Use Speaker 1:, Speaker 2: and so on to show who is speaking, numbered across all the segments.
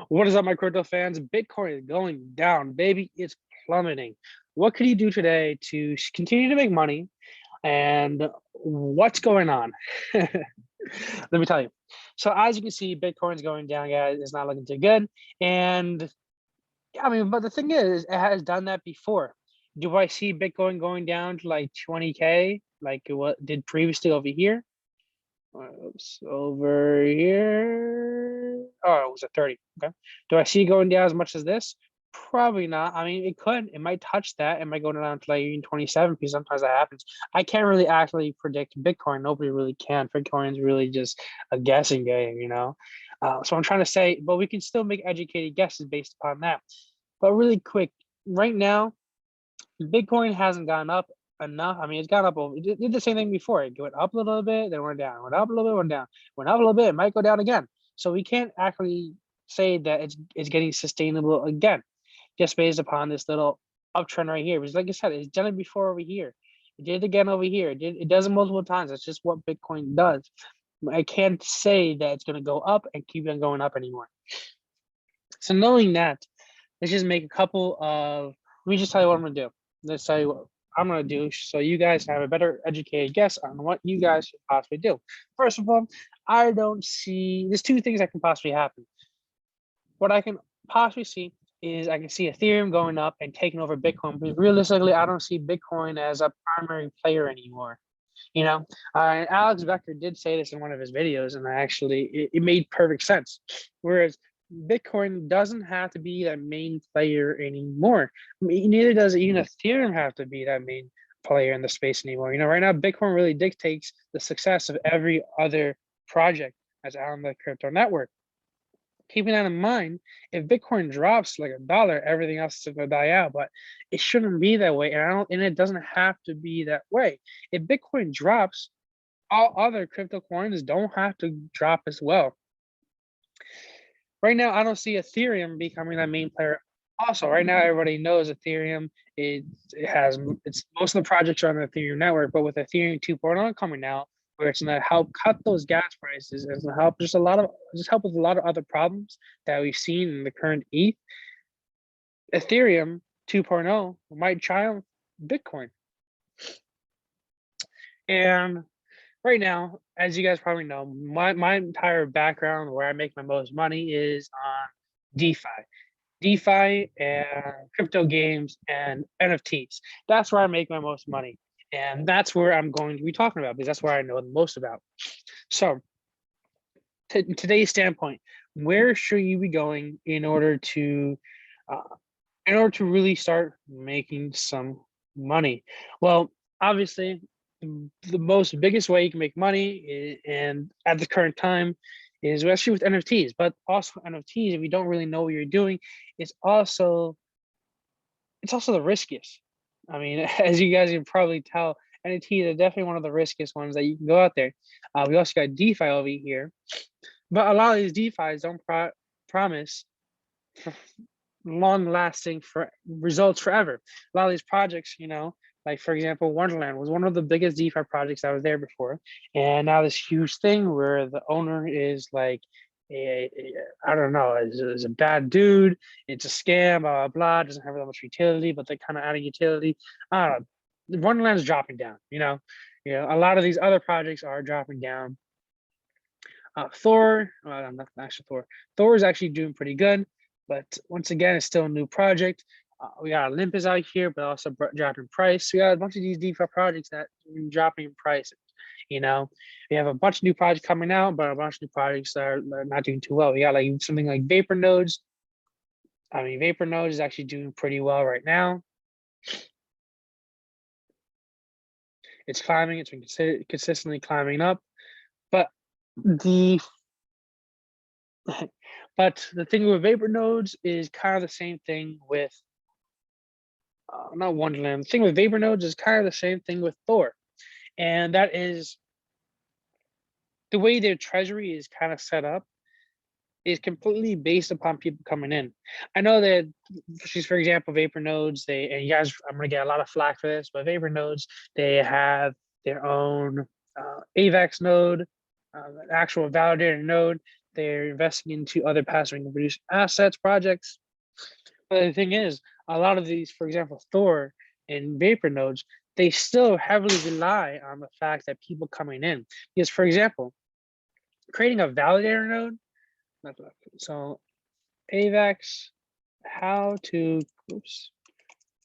Speaker 1: What is up, my crypto fans? Bitcoin is going down, baby. It's plummeting. What can you do today to continue to make money? And what's going on? Let me tell you. So, as you can see, Bitcoin's going down, guys. It's not looking too good. And I mean, but the thing is, it has done that before. Do I see Bitcoin going down to like 20K, like what did previously over here? Oops, over here. Oh, it was a 30. Okay. Do I see it going down as much as this? Probably not. I mean, it could. It might touch that. It might go down to like even 27 because sometimes that happens. I can't really actually predict Bitcoin. Nobody really can. Bitcoin's really just a guessing game, you know? So I'm trying to say, but we can still make educated guesses based upon that. But really quick, right now, Bitcoin hasn't gone up enough. I mean, it's gone up. It did the same thing before. It went up a little bit, then went down. Went up a little bit, went down. Went up a little bit, it might go down again. So we can't actually say that it's getting sustainable again, just based upon this little uptrend right here. Because like I said, it's done it before over here. It did it again over here. It does it multiple times. That's just what Bitcoin does. I can't say that it's going to go up and keep on going up anymore. So knowing that, let's just make a couple of. Let me just tell you what I'm going to do. Let's tell you what I'm going to do so you guys have a better educated guess on what you guys should possibly do. First of all, I don't see, there's two things that can possibly happen. What I can possibly see is I can see Ethereum going up and taking over Bitcoin, but realistically, I don't see Bitcoin as a primary player anymore. You know, Alex Becker did say this in one of his videos, and it made perfect sense. Whereas Bitcoin doesn't have to be that main player anymore. Neither does even Ethereum have to be that main player in the space anymore. You know, right now Bitcoin really dictates the success of every other project that's on the crypto network. Keeping that in mind, if Bitcoin drops like $1, everything else is gonna die out. But it shouldn't be that way, and it doesn't have to be that way. If Bitcoin drops, all other crypto coins don't have to drop as well. Right now, I don't see Ethereum becoming that main player. Also, right now, everybody knows Ethereum. It's most of the projects are on the Ethereum network, but with Ethereum 2.0 coming out, where it's going to help cut those gas prices and help help with a lot of other problems that we've seen in the current ETH. Ethereum 2.0 might triumph Bitcoin. And right now, as you guys probably know, my entire background where I make my most money is on DeFi. DeFi and crypto games and NFTs. That's where I make my most money. And that's where I'm going to be talking about because that's where I know the most about. So, today's standpoint, where should you be going uh, in order to really start making some money? Well, obviously, the most biggest way you can make money and at the current time is actually with NFTs, but also NFTs, if you don't really know what you're doing, it's also the riskiest. I mean, as you guys can probably tell, NFTs are definitely one of the riskiest ones that you can go out there. We also got DeFi over here, but a lot of these DeFis don't promise long-lasting for results forever. A lot of these projects, you know, like for example, Wonderland was one of the biggest DeFi projects that was there before, and now this huge thing where the owner is like, I don't know, is a bad dude. It's a scam, blah blah blah. Doesn't have that much utility, but they're kind of adding utility. I don't know. Wonderland is dropping down. A lot of these other projects are dropping down. Thor, well, not actually Thor. Thor is actually doing pretty good, but once again, it's still a new project. We got Olympus out here, but also dropping price. We got a bunch of these DeFi projects that are dropping in prices. You know, we have a bunch of new projects coming out, but a bunch of new projects that are not doing too well. We got like something like Vapor Nodes. I mean, Vapor Nodes is actually doing pretty well right now. It's climbing. It's been consistently climbing up, but the thing with Vapor Nodes is kind of the same thing with not Wonderland. The thing with Vapor Nodes is kind of the same thing with Thor, and that is the way their treasury is kind of set up is completely based upon people coming in. I know that, for example, Vapor Nodes, and you guys, I'm gonna get a lot of flack for this, but Vapor Nodes, they have their own AVAX node, actual validator node they're investing into other passive income producing assets projects. But the thing is, a lot of these, for example, Thor and Vapor nodes, they still heavily rely on the fact that people coming in. Because, for example, creating a validator node, so AVAX, how to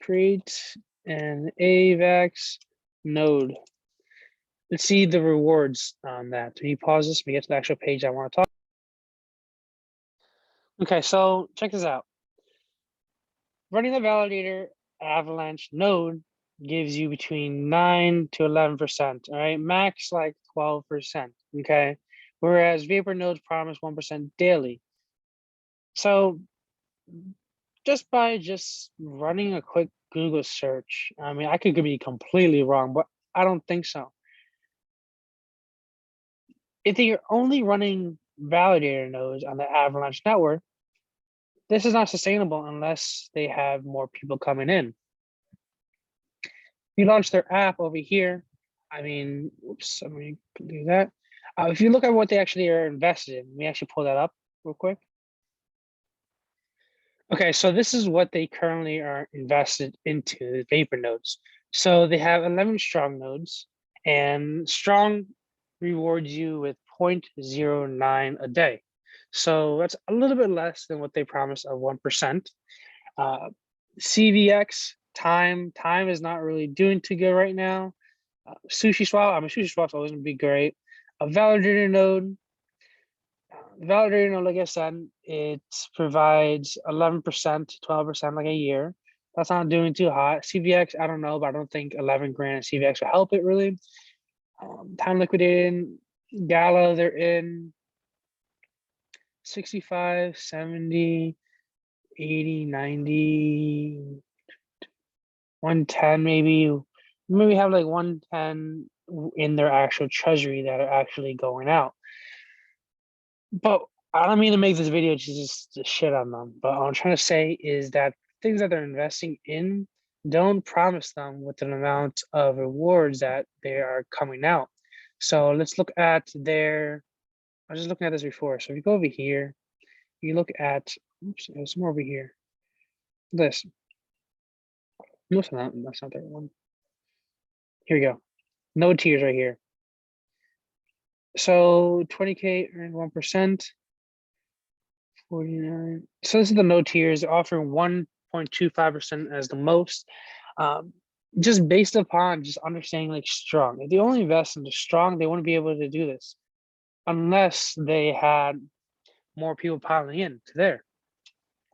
Speaker 1: create an AVAX node. Let's see the rewards on that. Can you pause this? We get to the actual page I want to talk. Okay, so check this out. Running the validator Avalanche node gives you between 9 to 11%, all right? Max like 12%, okay? Whereas Vapor nodes promise 1% daily. So just by running a quick Google search, I mean, I could be completely wrong, but I don't think so. If you're only running validator nodes on the Avalanche network, this is not sustainable unless they have more people coming in. You launch their app over here. I mean, oops, let me do that. If you look at what they actually are invested in, let me actually pull that up real quick. Okay, so this is what they currently are invested into, the Vapor nodes. So they have 11 strong nodes, and strong rewards you with 0.09 a day. So that's a little bit less than what they promised of 1%. CVX time is not really doing too good right now. Sushi swap, Sushi swap's always gonna be great. A validator node, like I said, it provides 11% to 12% like a year. That's not doing too hot. CVX, I don't know, but I don't think 11 grand CVX will help it really. Time liquidating, Gala, they're in 65, 70, 80, 90, 110 maybe. Maybe have like 110 in their actual treasury that are actually going out. But I don't mean to make this video just to shit on them, but what I'm trying to say is that things that they're investing in, don't promise them with an amount of rewards that they are coming out. So let's look at I was just looking at this before. So if you go over here, you look at, oops, there's more over here. This. No, it's not, that's not the right one. Here we go. No tiers right here. So 20K earned 1%. 49. So this is the no tiers, offering 1.25% as the most. Just based upon just understanding like strong. If they only invest into strong, they wouldn't be able to do this unless they had more people piling in to there.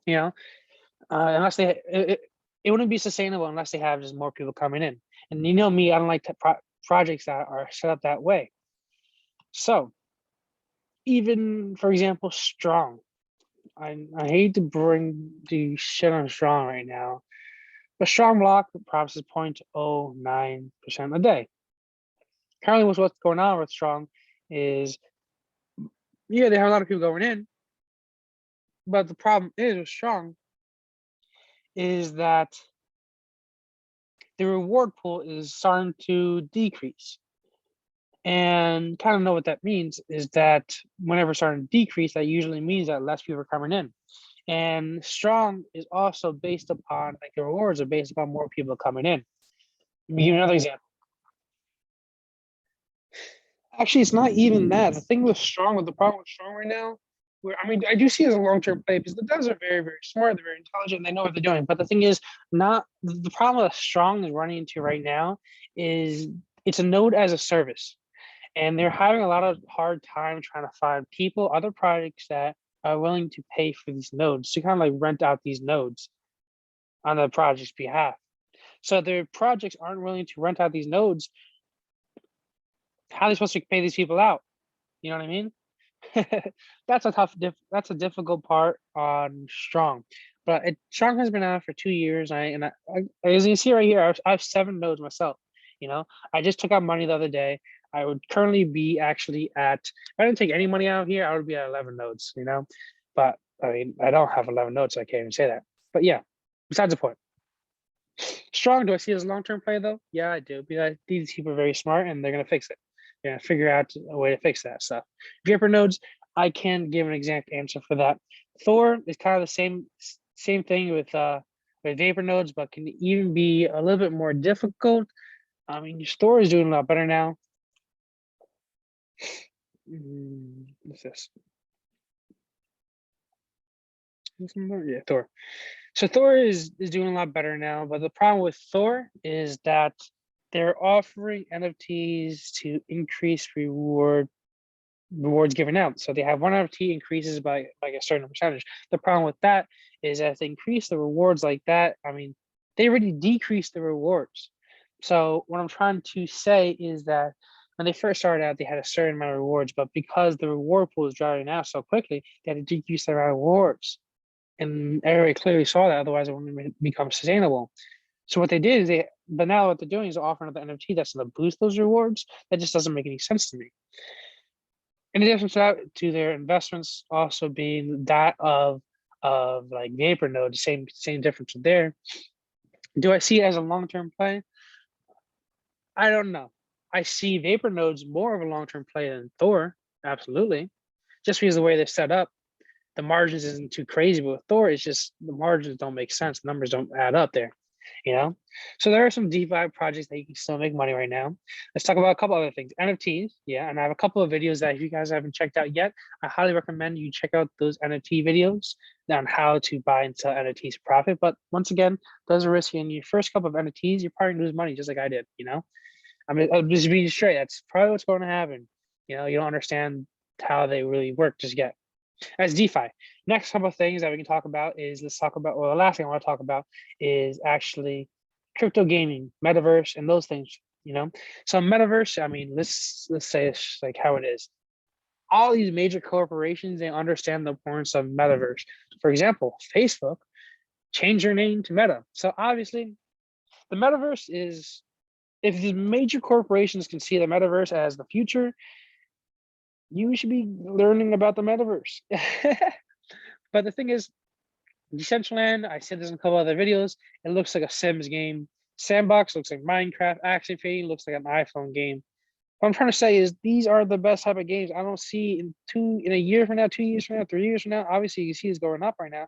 Speaker 1: You know, unless it wouldn't be sustainable unless they have just more people coming in. And you know me, I don't like projects that are set up that way. So even, for example, strong. I hate to bring the shit on strong right now, but strong block promises 0.09% a day. Currently, what's going on with strong is, yeah, they have a lot of people going in, but the problem is with strong is that the reward pool is starting to decrease. And kind of know what that means is that whenever it's starting to decrease, that usually means that less people are coming in. And strong is also based upon, like the rewards are based upon more people coming in. Let me give you another example. Actually, it's not even that. The thing with strong, with the problem with strong right now, where I mean, I do see it as a long-term play because the devs are very, very smart, they're very intelligent, they know what they're doing. But the thing is, not the problem that strong is running into right now is it's a node as a service. And they're having a lot of hard time trying to find people, other projects that are willing to pay for these nodes to kind of like rent out these nodes on the project's behalf. So their projects aren't willing to rent out these nodes. How are they supposed to pay these people out? You know what I mean? That's a difficult part on strong. But strong has been out for 2 years. As you see right here, I have 7 nodes myself. You know, I just took out money the other day. I would currently be actually at, if I didn't take any money out here, I would be at 11 nodes, you know, but I mean, I don't have 11 nodes, so I can't even say that. But yeah, besides the point. Strong, do I see it as a long-term play though? Yeah, I do, because these people are very smart and they're going to fix it. They're going to figure out a way to fix that stuff. Vapor nodes, I can't give an exact answer for that. Thor is kind of the same thing with vapor nodes, but can even be a little bit more difficult. I mean, your Thor is doing a lot better now. What's this? Yeah, Thor. So Thor is doing a lot better now, but the problem with Thor is that they're offering NFTs to increase rewards given out. So they have one NFT increases by like a certain percentage. The problem with that is as they increase the rewards like that, I mean, they already decreased the rewards. So what I'm trying to say is that when they first started out, they had a certain amount of rewards, but because the reward pool is drying out so quickly, they had to decrease the amount of rewards. And everybody clearly saw that, otherwise it wouldn't become sustainable. So what they did is but now what they're doing is offering another NFT that's going to boost those rewards. That just doesn't make any sense to me. In addition to that, to their investments also being that of like Vapor Node, same difference there. Do I see it as a long-term play? I don't know. I see Vapor Nodes more of a long-term play than Thor, absolutely. Just because the way they're set up, the margins isn't too crazy, but with Thor, it's just the margins don't make sense. Numbers don't add up there, you know? So there are some DeFi projects that you can still make money right now. Let's talk about a couple other things. NFTs, yeah, and I have a couple of videos that if you guys haven't checked out yet, I highly recommend you check out those NFT videos on how to buy and sell NFTs for profit. But once again, those are risky. In your first couple of NFTs, you're probably gonna lose money just like I did, you know? I mean, I'll just be straight. That's probably what's going to happen. You know, you don't understand how they really work just yet. As DeFi. Next couple of things that we can talk about is let's talk about, well, the last thing I want to talk about is actually crypto gaming, metaverse, and those things, you know. So metaverse, I mean, let's say it's like how it is. All these major corporations, they understand the importance of metaverse. For example, Facebook changed their name to Meta. So obviously the metaverse is, if the major corporations can see the metaverse as the future, you should be learning about the metaverse. But the thing is, Decentraland, I said this in a couple other videos, it looks like a Sims game. Sandbox looks like Minecraft. Action Fade looks like an iPhone game. What I'm trying to say is these are the best type of games. I don't see in a year from now, 2 years from now, 3 years from now. Obviously, you see it's going up right now,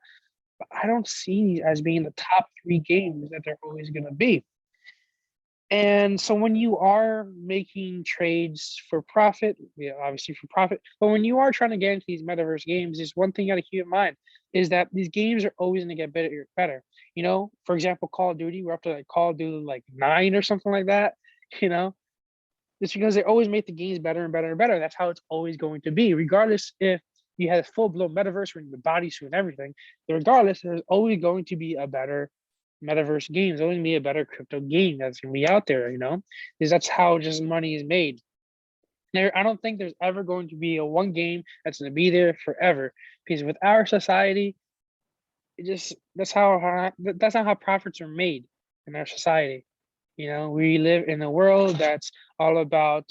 Speaker 1: but I don't see these as being the top 3 games that they're always going to be. And so when you are making trades for profit, yeah, obviously for profit, but when you are trying to get into these metaverse games, there's one thing you got to keep in mind is that these games are always going to get better. You know, for example, Call of Duty, we're up to like Call of Duty like 9 or something like that. You know, it's because they always make the games better and better and better. That's how it's always going to be, regardless if you had a full blown metaverse with the bodysuit and everything. Regardless, there's always going to be a better metaverse games, only be a better crypto game that's gonna be out there, you know, because that's how just money is made. There, I don't think there's ever going to be a one game that's gonna be there forever. Because with our society, it just that's not how profits are made in our society. You know, we live in a world that's all about,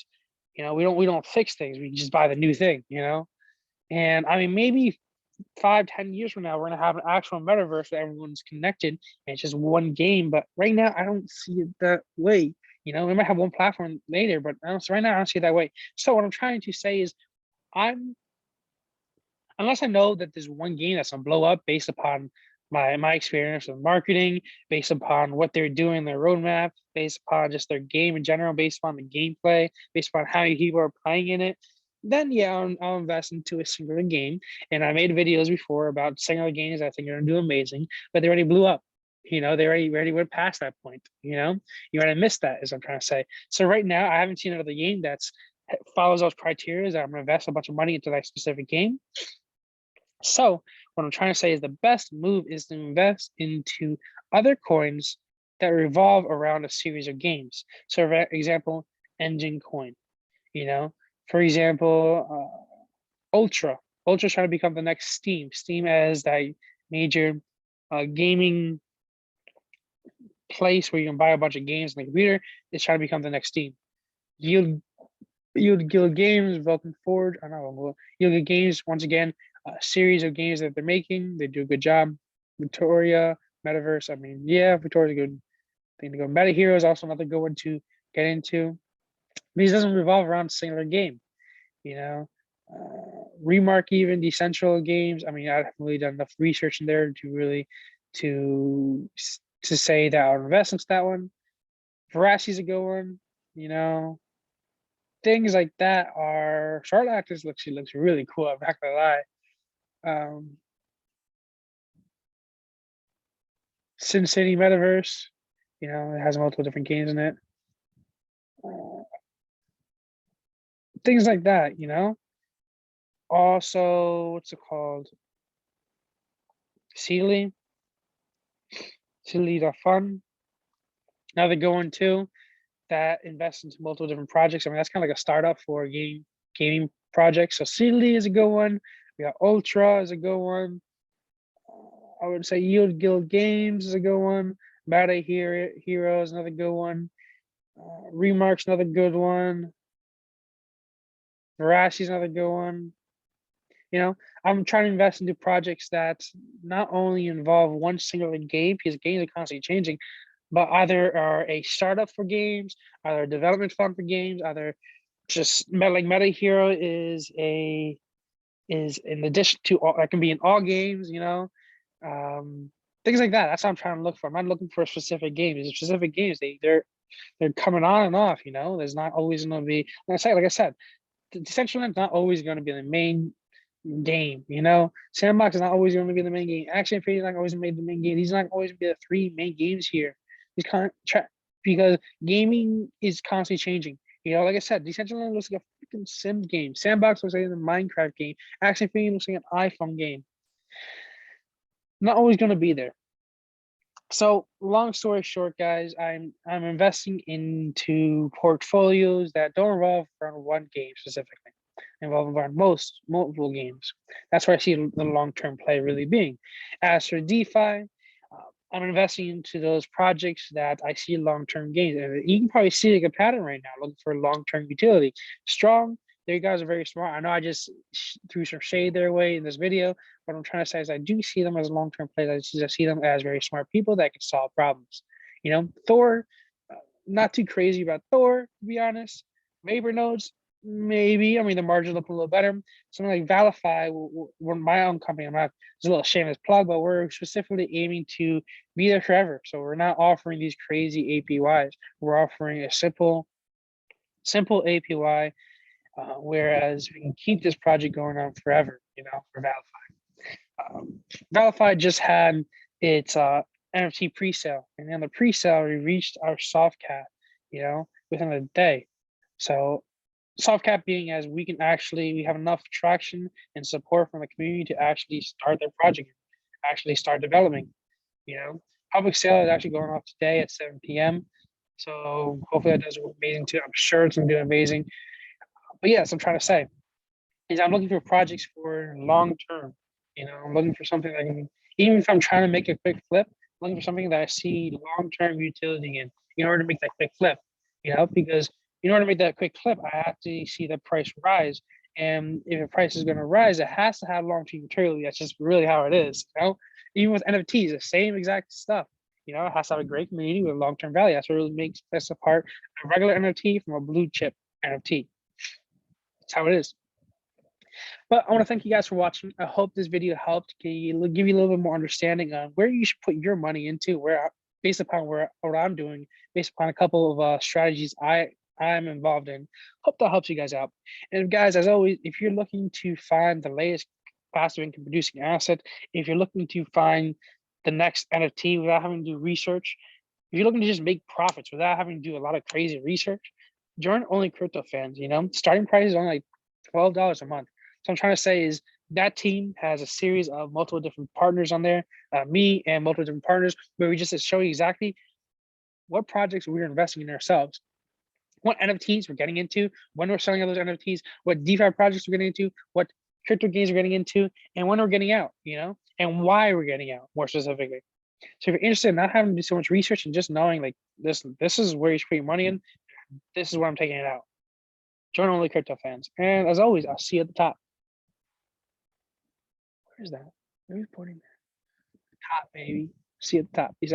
Speaker 1: you know, we don't fix things, we just buy the new thing, you know. And I mean, maybe 5, 10 years from now, we're gonna have an actual metaverse where everyone's connected and it's just one game. But right now, I don't see it that way. You know, we might have one platform later, but I don't, right now I don't see it that way. So what I'm trying to say is, I'm unless I know that there's one game that's gonna blow up based upon my experience with marketing, based upon what they're doing, their roadmap, based upon just their game in general, based upon the gameplay, based upon how many people are playing in it, then yeah, I'll invest into a singular game. And I made videos before about singular games I think are gonna do amazing, but they already blew up. You know, they already went past that point. You know, you already missed that, is what I'm trying to say. So right now, I haven't seen another game that's follows those criteria that I'm gonna invest a bunch of money into that specific game. So what I'm trying to say is the best move is to invest into other coins that revolve around a series of games. So for example, Engine Coin, you know, for example, Ultra. Ultra's trying to become the next Steam. Steam as that major gaming place where you can buy a bunch of games on the computer is trying to become the next Steam. Yield Games, Vulcan Forge, I don't know, Yield Games, once again, a series of games that they're making. They do a good job. Victoria, Metaverse, I mean, yeah, Victoria's a good thing to go. Meta Hero is also another good one to get into. These doesn't revolve around a singular game, you know. Remark, even Decentral Games. I mean, I haven't really done enough research in there to really to say that I'll invest into that one. Veracity's a good one, you know. Things like that are Charlotte Actors looks really cool. I'm not gonna lie. Sin City Metaverse, you know, it has multiple different games in it. Things like that, you know. Also, what's it called? Seedly. Seedly.fun. Another good one too that invests into multiple different projects. I mean, that's kind of like a startup for gaming projects. So Seedly is a good one. We got Ultra is a good one. I would say Yield Guild Games is a good one. Meta Hero is another good one. Remark's another good one. Veracity's another good one. You know, I'm trying to invest into projects that not only involve one singular game, because games are constantly changing, but either are a startup for games, either a development fund for games, either just like Meta Hero is in addition to all that can be in all games, you know. Things like that. That's what I'm trying to look for. I'm not looking for specific games. These specific games, they're coming on and off, you know. There's not always gonna be, like I said, Decentraland's not always gonna be the main game, you know. Sandbox is not always going to be the main game. Axie Infinity is not always made the main game. These are not always be the three main games here. These because gaming is constantly changing. You know, like I said, Decentraland looks like a freaking sim game. Sandbox looks like a Minecraft game. Axie Infinity looks like an iPhone game. Not always going to be there. So long story short, guys, I'm investing into portfolios that don't revolve around one game specifically, involve around multiple games. That's where I see the long-term play really being. As for DeFi, I'm investing into those projects that I see long-term gains. And you can probably see like a pattern right now, looking for long-term utility. Strong, you guys are very smart. I know I just threw some shade their way in this video. What I'm trying to say is I do see them as long-term players. I just see them as very smart people that can solve problems. You know, Thor, not too crazy about Thor, to be honest. Vapor nodes, maybe. I mean, the margins look a little better. Something like Valify, we're my own company. I'm not, it's a little shameless plug, but we're specifically aiming to be there forever. So we're not offering these crazy APYs. We're offering a simple APY, whereas we can keep this project going on forever, you know, for Valify. Valify just had its NFT pre-sale, and then the pre-sale we reached our soft cap, you know, within a day. So soft cap being as we have enough traction and support from the community to actually start their project, actually start developing. You know, public sale is actually going off today at 7 p.m. So hopefully that does amazing too. I'm sure it's gonna do amazing. But yes, I'm trying to say is I'm looking for projects for long term. You know, I'm looking for something that can, even if I'm trying to make a quick flip, I'm looking for something that I see long term utility in order to make that quick flip. You know, because in order to make that quick flip, I have to see the price rise. And if the price is going to rise, it has to have long term utility. That's just really how it is. You know, even with NFTs, the same exact stuff. You know, it has to have a great community with long term value. That's what really makes this apart a regular NFT from a blue chip NFT. That's how it is. But I want to thank you guys for watching. I hope this video helped give you a little bit more understanding on where you should put your money into, based upon what I'm doing, based upon a couple of strategies I'm involved in. Hope that helps you guys out. And guys, as always, if you're looking to find the latest passive income producing asset, if you're looking to find the next NFT without having to do research, if you're looking to just make profits without having to do a lot of crazy research, join Only Crypto Fans. You know, starting price is only like $12 a month. So I'm trying to say is that team has a series of multiple different partners on there, me and multiple different partners, where we just show you exactly what projects we're investing in ourselves, what NFTs we're getting into, when we're selling those NFTs, what DeFi projects we're getting into, what crypto games we're getting into, and when we're getting out, you know, and why we're getting out more specifically. So if you're interested in not having to do so much research and just knowing like this is where you should put your money in, this is where I'm taking it out. Join Only Crypto Fans. And as always, I'll see you at the top. Where's that? Where's pointing there? Top, baby. See you at the top. Peace out.